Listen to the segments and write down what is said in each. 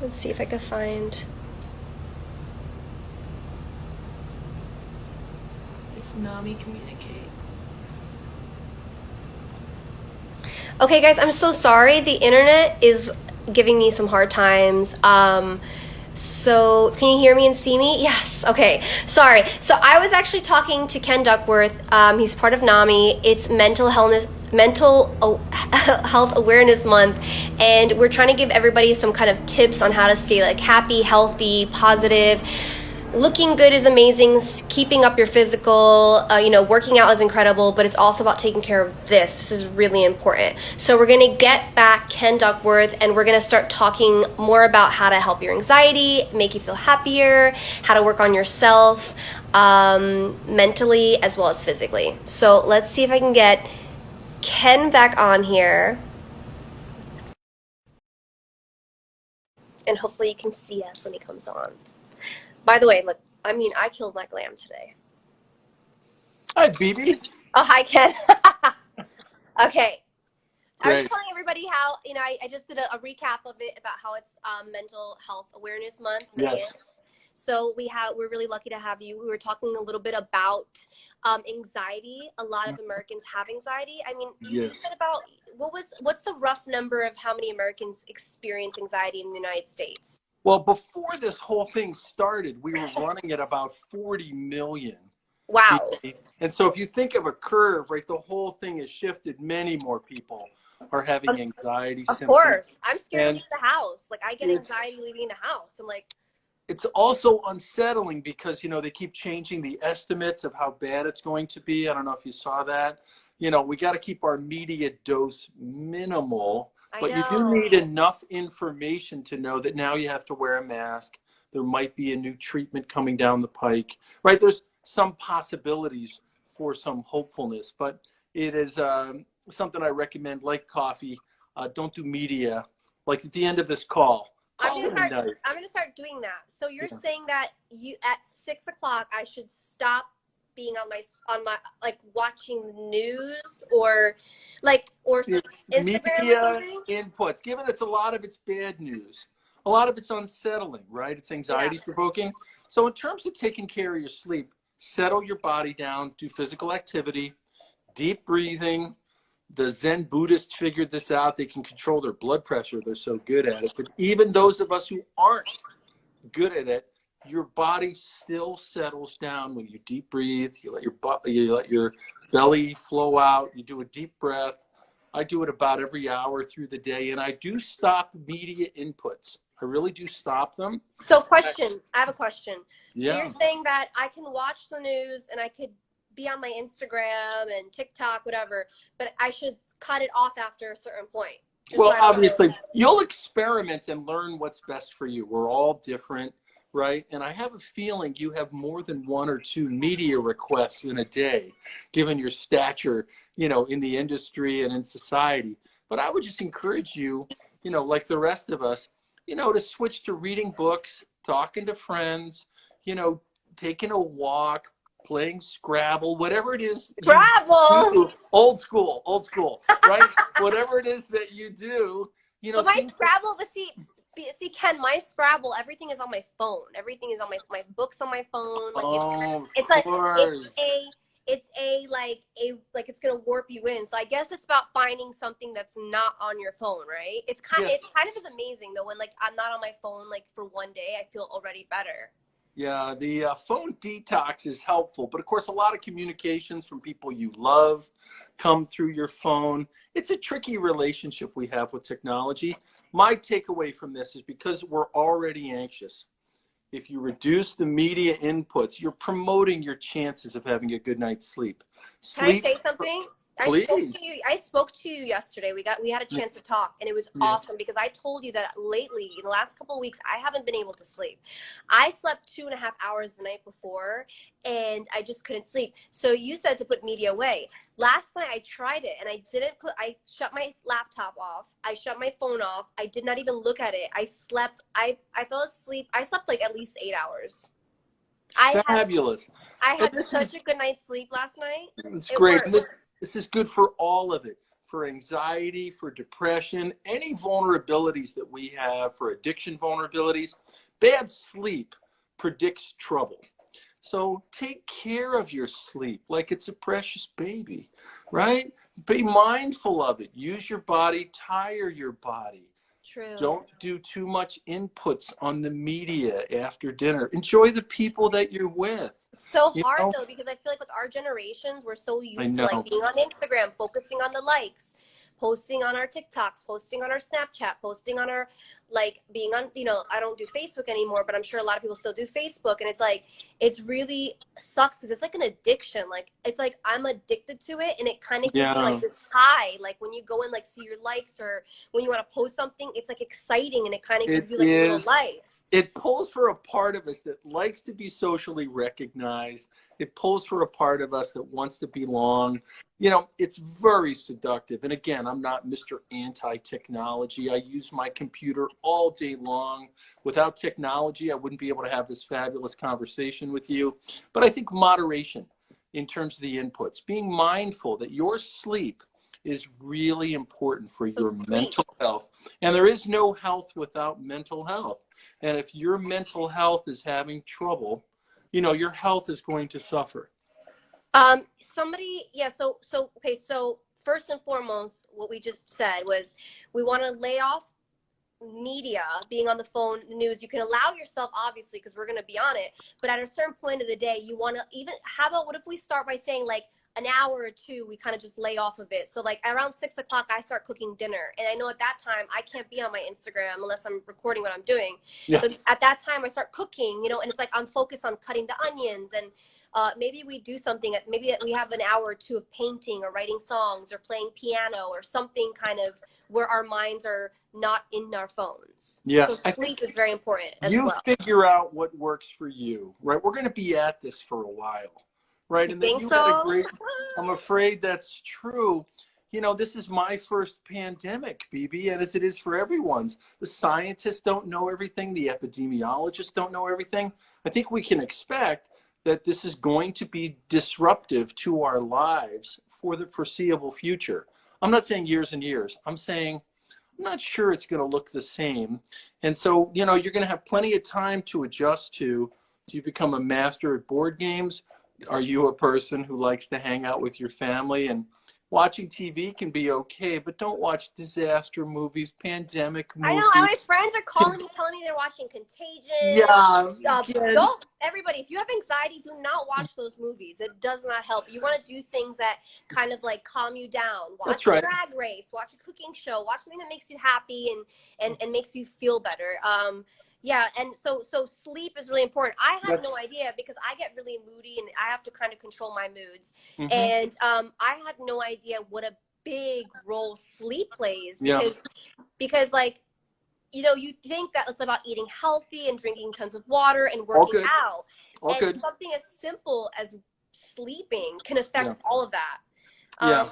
Let's see if I can find. It's NAMI Communicate. Okay, guys, I'm so sorry. The internet is giving me some hard times. So can you hear me and see me? Yes. Okay. Sorry. So I was actually talking to Ken Duckworth. He's part of NAMI. It's Health Awareness Month, and we're trying to give everybody some kind of tips on how to stay like happy, healthy, positive. Looking good is amazing. Keeping up your physical, working out is incredible, but it's also about taking care of this. This is really important. So we're going to get back Ken Duckworth, and we're going to start talking more about how to help your anxiety, make you feel happier, how to work on yourself, mentally as well as physically. So let's see if I can get Ken back on here. And hopefully you can see us when he comes on. By the way, look, I killed my glam today. Hi, Bebe. Oh, hi, Ken. Okay. I was Great. telling everybody how, I just did a recap of it about how it's Mental Health Awareness Month, May. Yes. So we're really lucky to have you. We were talking a little bit about anxiety. A lot of Americans have anxiety. I mean, you Yes. said about, what's the rough number of how many Americans experience anxiety in the United States? Well, before this whole thing started, we were running at about 40 million. Wow. And so if you think of a curve, right, the whole thing has shifted. Many more people are having anxiety Of symptoms. course. I'm scared to And leave the house. Like, I get it's anxiety leaving the house. I'm like, it's also unsettling because, they keep changing the estimates of how bad it's going to be. I don't know if you saw that. We got to keep our media dose minimal, but you do need enough information to know that now you have to wear a mask. There might be a new treatment coming down the pike, right? There's some possibilities for some hopefulness, but it is something I recommend, like coffee. Don't do media. Like at the end of this call, call it a night. I'm gonna start doing that. So you're Yeah. saying that at 6 o'clock I should stop being on my like watching the news or Instagram or Media something? inputs, given it's a lot of it's bad news, a lot of it's unsettling, right? It's Yeah. anxiety provoking. So in terms of taking care of your sleep, settle your body down, do physical activity, deep breathing. The Zen Buddhists figured this out. They can control their blood pressure. They're so good at it. But even those of us who aren't good at it, your body still settles down when you deep breathe. You let your belly flow out. You do a deep breath. I do it about every hour through the day, and I do stop media inputs. I really do stop them. So I have a question. So Yeah. you're saying that I can watch the news and I could be on my Instagram and TikTok, whatever, but I should cut it off after a certain point. Well, obviously, you'll experiment and learn what's best for you. We're all different, right? And I have a feeling you have more than one or two media requests in a day, given your stature, in the industry and in society. But I would just encourage you, like the rest of us, to switch to reading books, talking to friends, you know, taking a walk, playing Scrabble, whatever it is you Scrabble. do. Old school, right? Whatever it is that you do, But my things Scrabble, see, Ken, my Scrabble, everything is on my phone. Everything is on my books on my phone. Like it's of like course. it's gonna warp you in. So I guess it's about finding something that's not on your phone, right? It kind of is amazing though when like I'm not on my phone like for one day, I feel already better. Yeah, the phone detox is helpful, but of course, a lot of communications from people you love come through your phone. It's a tricky relationship we have with technology. My takeaway from this is because we're already anxious, if you reduce the media inputs, you're promoting your chances of having a good night's sleep. Can I Sleep, say something? please. I spoke to you yesterday. We had a chance to talk, and it was Yes. awesome because I told you that lately, in the last couple of weeks, I haven't been able to sleep. I slept 2.5 hours the night before, and I just couldn't sleep. So you said to put media away. Last night I tried it, and I shut my laptop off. I shut my phone off. I did not even look at it. I slept. I fell asleep. I slept like at least 8 hours. Fabulous. I And had such a good night's sleep last night. it's It great. And worked. this is good for all of it. for anxiety, for depression, any vulnerabilities that we have, for addiction vulnerabilities. Bad sleep predicts trouble. So take care of your sleep like it's a precious baby, right? Be mindful of it. Use your body, tire your body. True. Don't do too much inputs on the media after dinner. Enjoy the people that you're with. It's so You hard know? though, because I feel like with our generations, we're so I used to know. like being on Instagram, focusing on the likes, posting on our TikToks, posting on our Snapchat, posting on our like being on, you know, I don't do Facebook anymore, but I'm sure a lot of people still do Facebook. And it's like, it's really sucks because it's like an addiction. Like, it's like I'm addicted to it, and it kind of gives you Yeah. like this high. Like when you go and like see your likes, or when you want to post something, it's like exciting, and it kind of It gives you like a little is. life. It pulls for a part of us that likes to be socially recognized. It pulls for a part of us that wants to belong. You know, it's very seductive. And again, I'm not Mr. Anti-technology. I use my computer all day long. Without technology, I wouldn't be able to have this fabulous conversation with you. But I think moderation in terms of the inputs, being mindful that your sleep is really important for your mental health. And there is no health without mental health. And if your mental health is having trouble, you know, your health is going to suffer. Okay, so first and foremost, what we just said was we want to lay off media, being on the phone, the news. You can allow yourself, obviously, because we're going to be on it, but at a certain point of the day, you want to even, how about what if we start by saying like an hour or two, we kind of just lay off of it. So like around 6 o'clock, I start cooking dinner. And I know at that time, I can't be on my Instagram unless I'm recording what I'm doing. Yeah. But at that time, I start cooking, you know, and it's like I'm focused on cutting the onions, and maybe we do something, maybe we have an hour or two of painting or writing songs or playing piano or something kind of where our minds are not in our phones. Yeah. So sleep is very important as You well. figure out what works for you, right? We're going to be at this for a while, right? You And think then you so? had a great, I'm afraid that's true. You know, this is my first pandemic, BB, and as it is for everyone's. The scientists don't know everything. The epidemiologists don't know everything. I think we can expect that this is going to be disruptive to our lives for the foreseeable future. I'm not saying years and years. I'm saying I'm not sure it's going to look the same. And so, you know, you're going to have plenty of time to adjust to. Do you become a master at board games? Are you a person who likes to hang out with your family? And watching TV can be okay, but don't watch disaster movies, pandemic I know. movies. My friends are calling me, telling me they're watching Contagion. Yeah. Again, Don't, everybody, if you have anxiety, do not watch those movies. It does not help. You want to do things that kind of like calm you down. Watch That's right. Drag Race, watch a cooking show, watch something that makes you happy and makes you feel better. Yeah, and so sleep is really important. I had no idea, because I get really moody and I have to kind of control my moods. Mhm. And I had no idea what a big role sleep plays, because like, you know, you think that it's about eating healthy and drinking tons of water and working out. All and good. Something as simple as sleeping can affect all of that. Yeah.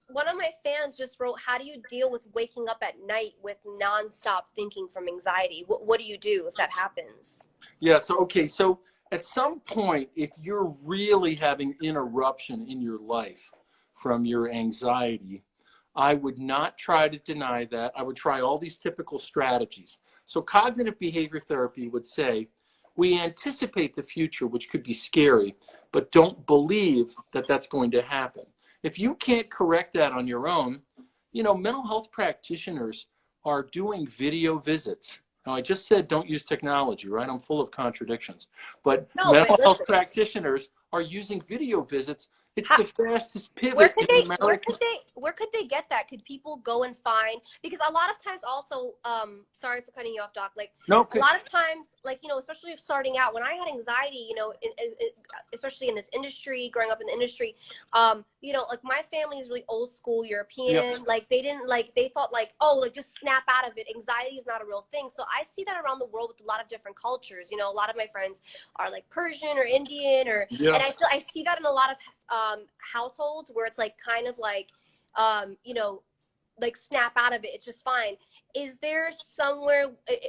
One of my fans just wrote, how do you deal with waking up at night with nonstop thinking from anxiety? What do you do if that happens? Yeah. So, okay. So at some point, if you're really having interruption in your life from your anxiety, I would not try to deny that. I would try all these typical strategies. So cognitive behavior therapy would say, we anticipate the future, which could be scary, but don't believe that that's going to happen. If you can't correct that on your own, you know, mental health practitioners are doing video visits. Now, I just said don't use technology, right? I'm full of contradictions. But mental health practitioners are using video visits. It's the fastest pivot in America. Where could they get that? Could people go and find, because a lot of times also, sorry for cutting you off, Doc, like a lot of times, like, you know, especially starting out, when I had anxiety, you know, especially in this industry, growing up in the industry, you know, like my family is really old school European. Like they didn't, like, they thought like, oh, like just snap out of it. Anxiety is not a real thing. So I see that around the world with a lot of different cultures. You know, a lot of my friends are like Persian or Indian, or and I see that in a lot of households where it's like kind of like you know, like snap out of it, it's just fine. Is there somewhere,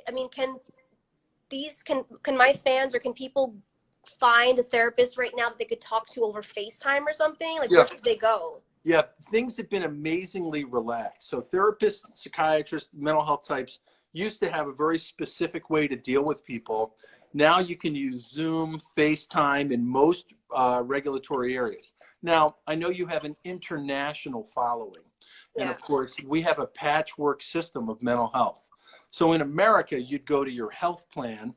I mean, can my fans, or can people find a therapist right now that they could talk to over FaceTime or something? Like where could they go? Yeah, things have been amazingly relaxed. So therapists, psychiatrists, mental health types used to have a very specific way to deal with people. Now you can use Zoom, FaceTime in most regulatory areas. Now, I know you have an international following. And Yeah. of course, we have a patchwork system of mental health. So in America, you'd go to your health plan,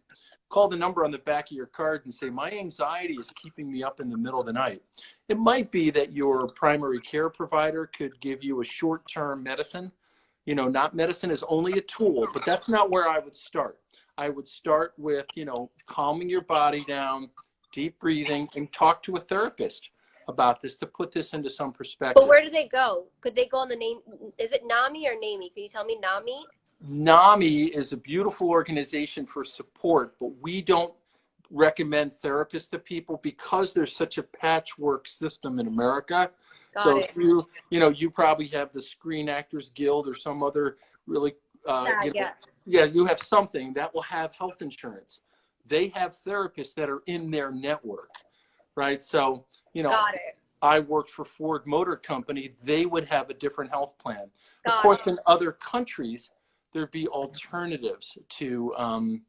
call the number on the back of your card and say, my anxiety is keeping me up in the middle of the night. It might be that your primary care provider could give you a short-term medicine. You know, not medicine is only a tool, but that's not where I would start. I would start with, you know, calming your body down, deep breathing, and talk to a therapist about this to put this into some perspective. But where do they go? Could they go on the name? Is it NAMI or NAMI? Can you tell me NAMI? NAMI is a beautiful organization for support, but we don't recommend therapists to people because there's such a patchwork system in America. So if you probably have the Screen Actors Guild or some other really, you have something that will have health insurance. They have therapists that are in their network, right? So, I worked for Ford Motor Company. They would have a different health plan. Of course, in other countries, there'd be alternatives to, Well,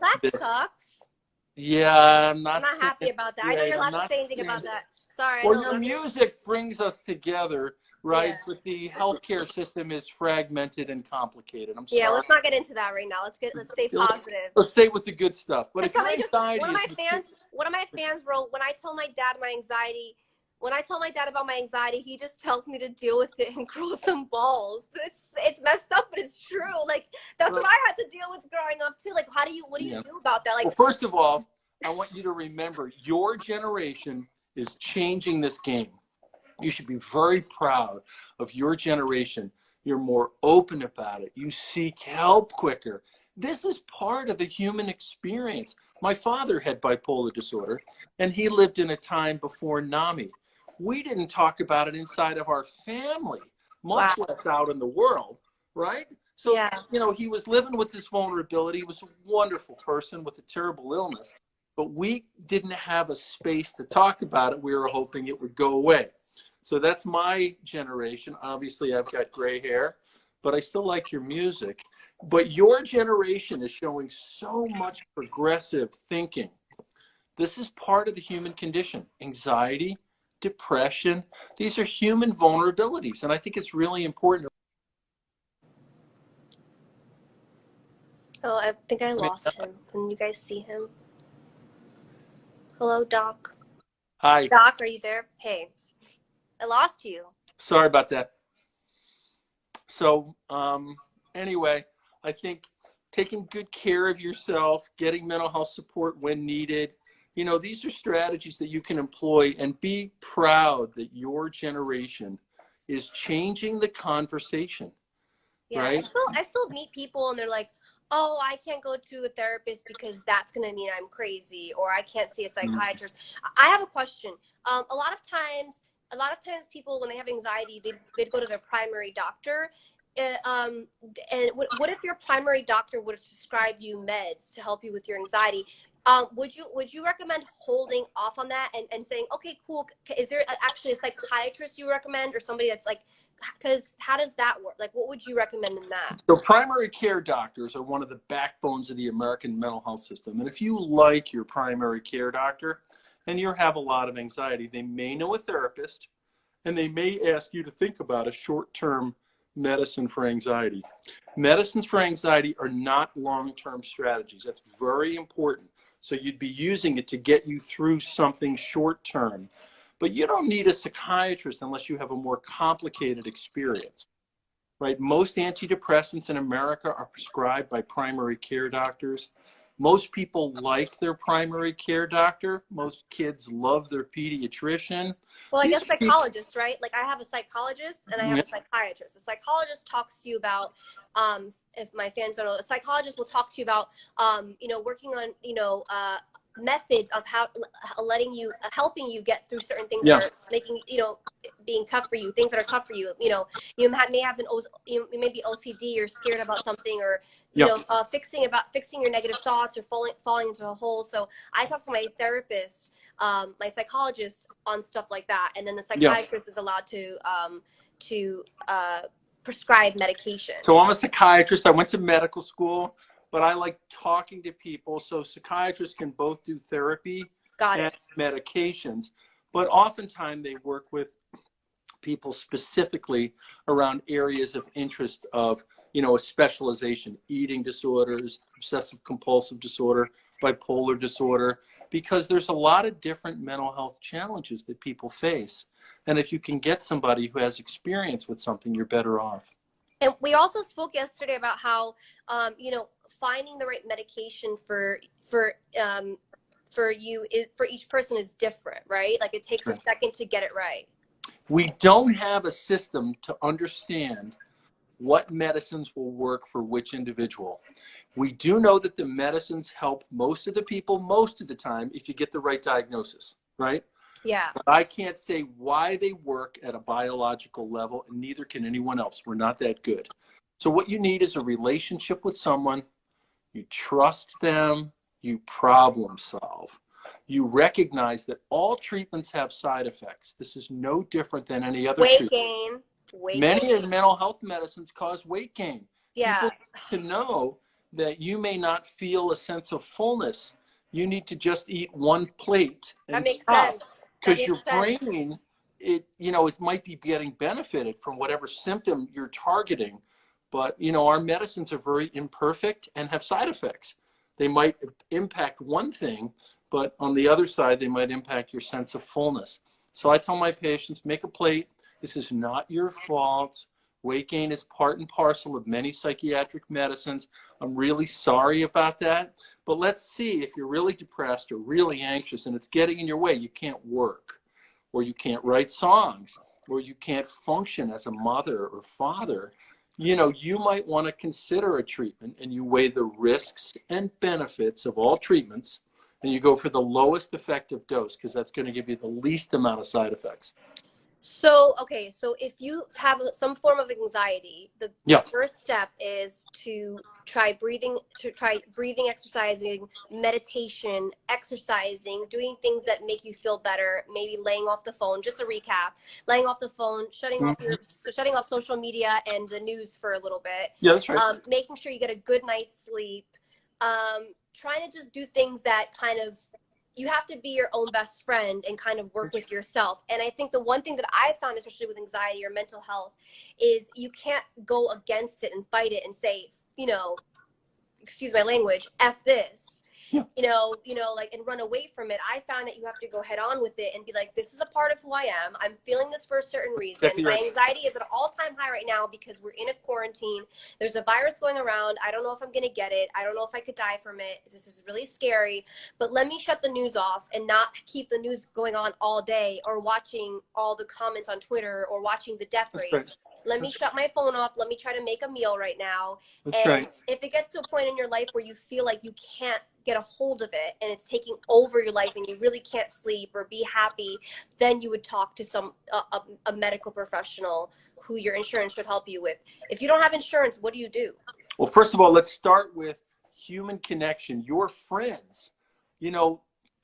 that sucks. Yeah, I'm not happy about that. I know you're allowed to say anything about that. Sorry. Well, your music brings us together, right? Yeah. But the healthcare system is fragmented and complicated. I'm sorry. Yeah, let's not get into that right now. Let's stay positive. Let's stay with the good stuff. But if one of my fans wrote, when I tell my dad about my anxiety, he just tells me to deal with it and grow some balls. But it's messed up, but it's true. Like, that's what I had to deal with growing up too. Like, what do you do about that? Like, well, first of all, I want you to remember your generation is changing this game. You should be very proud of your generation. You're more open about it. You seek help quicker. This is part of the human experience. My father had bipolar disorder, and he lived in a time before NAMI. We didn't talk about it inside of our family, much less out in the world, right? So, he was living with this vulnerability. He was a wonderful person with a terrible illness, but we didn't have a space to talk about it. We were hoping it would go away. So that's my generation. Obviously, I've got gray hair, but I still like your music. But your generation is showing so much progressive thinking. This is part of the human condition. Anxiety, depression, these are human vulnerabilities. And I think it's really important. Oh, I think I lost him. Can you guys see him? Hello, Doc. Hi. Doc, are you there? Hey, I lost you. Sorry about that. So anyway, I think taking good care of yourself, getting mental health support when needed, these are strategies that you can employ, and be proud that your generation is changing the conversation. Yeah, right? I still meet people and they're like, oh, I can't go to a therapist because that's going to mean I'm crazy, or I can't see a psychiatrist. I have a question. A lot of times people, when they have anxiety, they'd go to their primary doctor. And what if your primary doctor would prescribe you meds to help you with your anxiety? Would you recommend holding off on that and saying, okay, cool. Is there actually a psychiatrist you recommend, or somebody that's like, because how does that work? Like, what would you recommend in that? So primary care doctors are one of the backbones of the American mental health system. And if you like your primary care doctor and you have a lot of anxiety, they may know a therapist, and they may ask you to think about a short-term medicine for anxiety. Medicines for anxiety are not long-term strategies. That's very important. So you'd be using it to get you through something short-term. But you don't need a psychiatrist unless you have a more complicated experience, right? Most antidepressants in America are prescribed by primary care doctors. Most people like their primary care doctor. Most kids love their pediatrician. Well, I guess psychologists, right? Like, I have a psychologist and I have a psychiatrist. A psychologist talks to you about, if my fans don't know, a psychologist will talk to you about, working on, methods of helping you get through certain things that are making, being tough for you, things that are tough for you. You may have you may be OCD, or scared about something, or fixing your negative thoughts, or falling into a hole. So I talked to my therapist my psychologist on stuff like that, and then the Yeah. psychiatrist is allowed to prescribe medication. So I'm a psychiatrist. I went to medical school, but I like talking to people. So psychiatrists can both do therapy and medications, but oftentimes they work with people specifically around areas of interest of, you know, a specialization: eating disorders, obsessive compulsive disorder, bipolar disorder, because there's a lot of different mental health challenges that people face. And if you can get somebody who has experience with something, you're better off. And we also spoke yesterday about how, you know, finding the right medication for you is, for each person is different, right? Like it takes a second to get it right. We don't have a system to understand what medicines will work for which individual. We do know that the medicines help most of the people most of the time if you get the right diagnosis, right? Yeah. But I can't say why they work at a biological level, and neither can anyone else. We're not that good. So what you need is a relationship with someone. You trust them. You problem solve. You recognize that all treatments have side effects. This is no different than any other treatment. Many of the mental health medicines cause weight gain. Yeah. People need to know that you may not feel a sense of fullness. You need to just eat one plate and stop. Because your brain, it might be getting benefited from whatever symptom you're targeting. But, you know, our medicines are very imperfect and have side effects. They might impact one thing, but on the other side, they might impact your sense of fullness. So I tell my patients, make a plate. This is not your fault. Weight gain is part and parcel of many psychiatric medicines. I'm really sorry about that. But let's see, if you're really depressed or really anxious and it's getting in your way, you can't work, or you can't write songs, or you can't function as a mother or father, you know, you might want to consider a treatment, and you weigh the risks and benefits of all treatments, and you go for the lowest effective dose, because that's going to give you the least amount of side effects. So, okay, so if you have some form of anxiety, the first step is to try breathing exercising, meditation, exercising, doing things that make you feel better, maybe laying off the phone. Just a recap: laying off the phone, shutting off social media and the news for a little bit. Yeah, that's right. Making sure you get a good night's sleep. Trying to just do things that kind of, you have to be your own best friend and kind of work with yourself. And I think the one thing that I found, especially with anxiety or mental health, is you can't go against it and fight it and say, you know, excuse my language, F this. You know, like, and run away from it. I found that you have to go head on with it and be like, this is a part of who I am. I'm feeling this for a certain reason. My anxiety is at an all-time high right now because we're in a quarantine. There's a virus going around. I don't know if I'm going to get it. I don't know if I could die from it. This is really scary. But let me shut the news off and not keep the news going on all day, or watching all the comments on Twitter, or watching the death rates. Let me shut my phone off. Let me try to make a meal right now. And if it gets to a point in your life where you feel like you can't get a hold of it and it's taking over your life and you really can't sleep or be happy, then you would talk to a medical professional who your insurance should help you with. If you don't have insurance, what do you do? Well, first of all, let's start with human connection. Your friends, you know,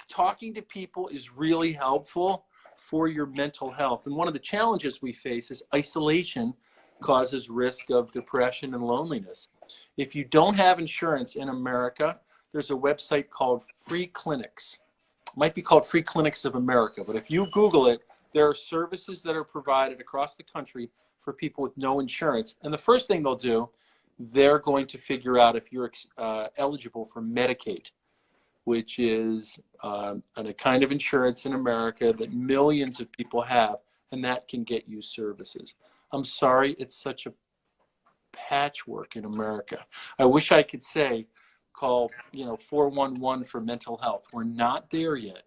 talking to people is really helpful for your mental health. And one of the challenges we face is isolation causes risk of depression and loneliness. If you don't have insurance in America, there's a website called Free Clinics. It might be called Free Clinics of America, but if you Google it, there are services that are provided across the country for people with no insurance. And the first thing they'll do, they're going to figure out if you're eligible for Medicaid, which is a kind of insurance in America that millions of people have, and that can get you services. I'm sorry, it's such a patchwork in America. I wish I could say, call 411 for mental health. We're not there yet,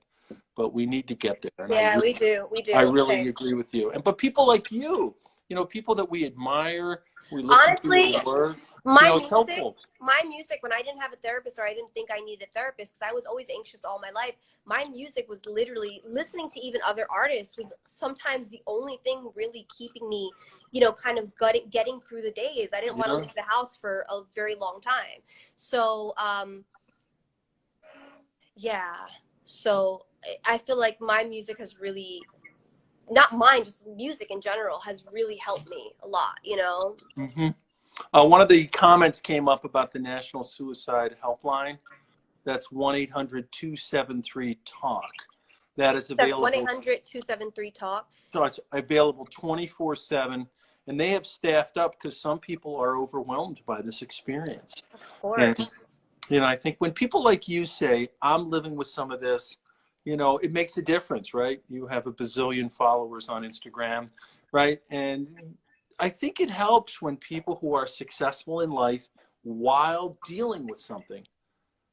but we need to get there. And we do. I really agree with you. But people like you, people that we admire, we listen to your work. My music, when I didn't have a therapist, or I didn't think I needed a therapist, because I was always anxious all my life, my music was literally, listening to even other artists was sometimes the only thing really keeping me, kind of getting through the days. I didn't want to leave the house for a very long time. So, so I feel like my music has really, not mine, just music in general has really helped me a lot, you know? Hmm. One of the comments came up about the National Suicide Helpline. That's 1-800-273-TALK. That is available. 1-800-273-TALK. So it's available 24/7, and they have staffed up because some people are overwhelmed by this experience. Of And course. I think when people like you say, I'm living with some of this, it makes a difference, right? You have a bazillion followers on Instagram, right? And I think it helps when people who are successful in life while dealing with something,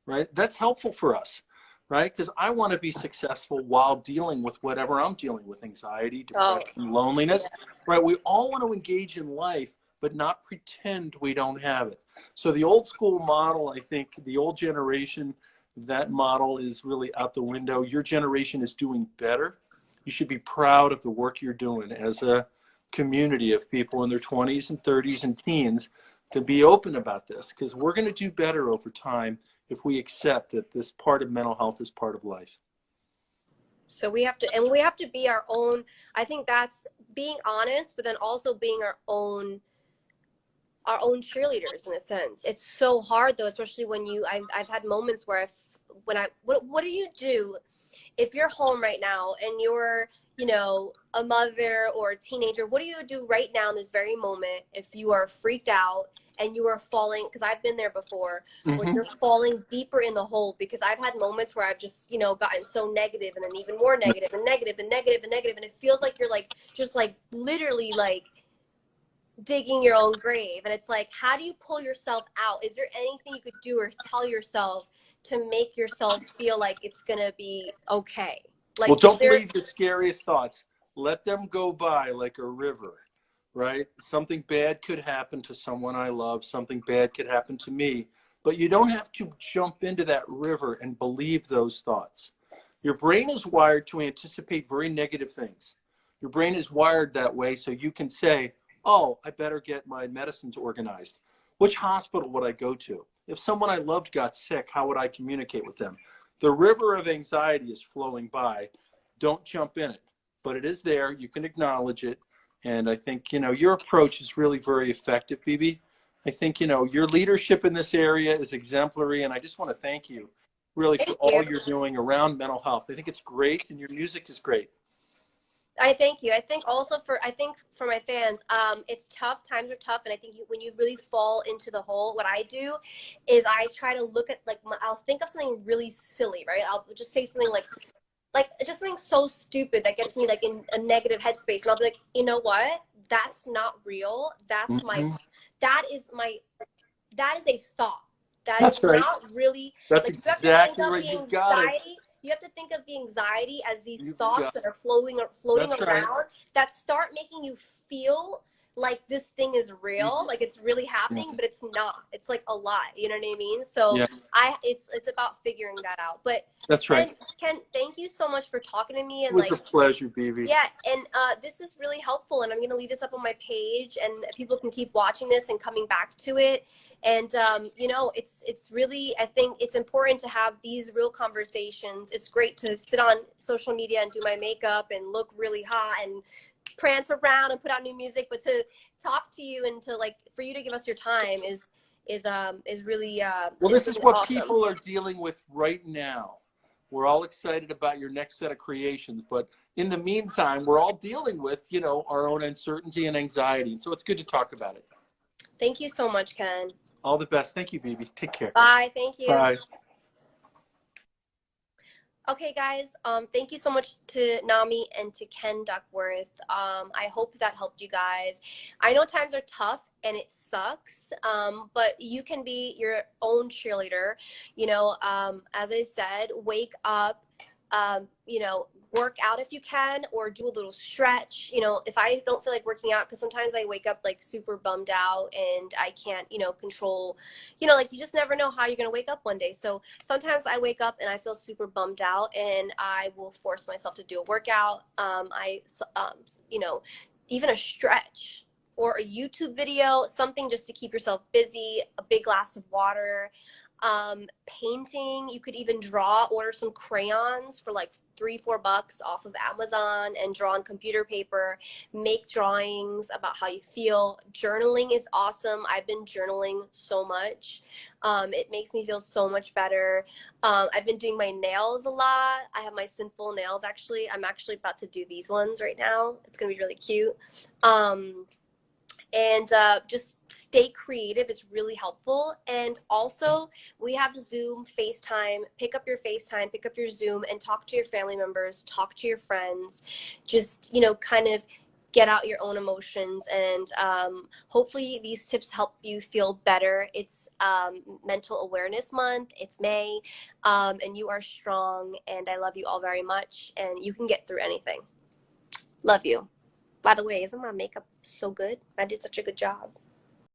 right? That's helpful for us, right? Because I want to be successful while dealing with whatever I'm dealing with, anxiety, Oh, depression, loneliness, right? We all want to engage in life, but not pretend we don't have it. So the old school model, I think the old generation, that model is really out the window. Your generation is doing better. You should be proud of the work you're doing as a community of people in their 20s and 30s and teens to be open about this, because we're going to do better over time if we accept that this part of mental health is part of life. so we have to, and we have to be our own. I think that's being honest, but then also being our own cheerleaders in a sense. It's so hard though, especially when I've had moments where what do you do if you're home right now and you're, a mother or a teenager? What do you do right now in this very moment if you are freaked out and you are falling? Because I've been there before, where Mm-hmm. you're falling deeper in the hole, because I've had moments where I've just, gotten so negative and then even more negative and negative and negative and negative. And it feels like you're like, just like literally like digging your own grave. And it's like, how do you pull yourself out? Is there anything you could do or tell yourself to make yourself feel like it's gonna be okay? Well, Like, is don't there? believe the scariest thoughts. Let them go by like a river, right? Something bad could happen to someone I love. Something bad could happen to me. But you don't have to jump into that river and believe those thoughts. Your brain is wired to anticipate very negative things. Your brain is wired that way so you can say, oh, I better get my medicines organized. Which hospital would I go to? If someone I loved got sick, how would I communicate with them? The river of anxiety is flowing by. Don't jump in it, but it is there. You can acknowledge it. And I think, your approach is really very effective, Bibi. I think, your leadership in this area is exemplary. And I just want to thank you really for Thank you. all you're doing around mental health. I think it's great. And your music is great. I thank you. I think for my fans, it's tough. Times are tough, and I think when you really fall into the hole, what I do is I try to look at I'll think of something really silly, right? I'll just say something like just something so stupid that gets me like in a negative headspace, and I'll be like, you know what? That's not real. Mm-hmm. That is my that is a thought. That is That's right. not really, That's like, you have to think exactly of right. the You got it. anxiety. You have to think of the anxiety as these You thoughts got that it. are floating That's right. around that start making you feel like this thing is real, like it's really happening, but it's not. It's like a lie. You know what I mean? So Yeah, it's about figuring that out. But that's right. Ken, thank you so much for talking to me, It and was like, a pleasure, Bibi. yeah, and this is really helpful, and I'm going to leave this up on my page, and people can keep watching this and coming back to it. And it's really, I think it's important to have these real conversations. It's great to sit on social media and do my makeup and look really hot and prance around and put out new music, but to talk to you and to for you to give us your time is really Well, is this is really what awesome. people are dealing with right now. We're all excited about your next set of creations, but in the meantime, we're all dealing with, our own uncertainty and anxiety. And so it's good to talk about it. Thank you so much, Ken. All the best. Thank you, Bibi. Take care. Bye. Thank you. Bye. Okay, guys, thank you so much to Nami and to Ken Duckworth. I hope that helped you guys. I know times are tough and it sucks, but you can be your own cheerleader. As I said, wake up, work out if you can, or do a little stretch. If I don't feel like working out, because sometimes I wake up like super bummed out and I can't, control, you just never know how you're going to wake up one day. So sometimes I wake up and I feel super bummed out and I will force myself to do a workout. Even a stretch or a YouTube video, something just to keep yourself busy, a big glass of water. Painting. You could even draw, order some crayons for like $3-4 off of Amazon and draw on computer paper. Make drawings about how you feel. Journaling is awesome. I've been journaling so much. It makes me feel so much better. I've been doing my nails a lot. I have my simple nails actually. I'm actually about to do these ones right now. It's gonna be really cute. And just stay creative. It's really helpful. And also, we have Zoom, FaceTime. Pick up your FaceTime, pick up your Zoom, and talk to your family members, talk to your friends. Just, kind of get out your own emotions. And hopefully these tips help you feel better. It's Mental Awareness Month. It's May. And you are strong. And I love you all very much. And you can get through anything. Love you. By the way, isn't my makeup so good? I did such a good job.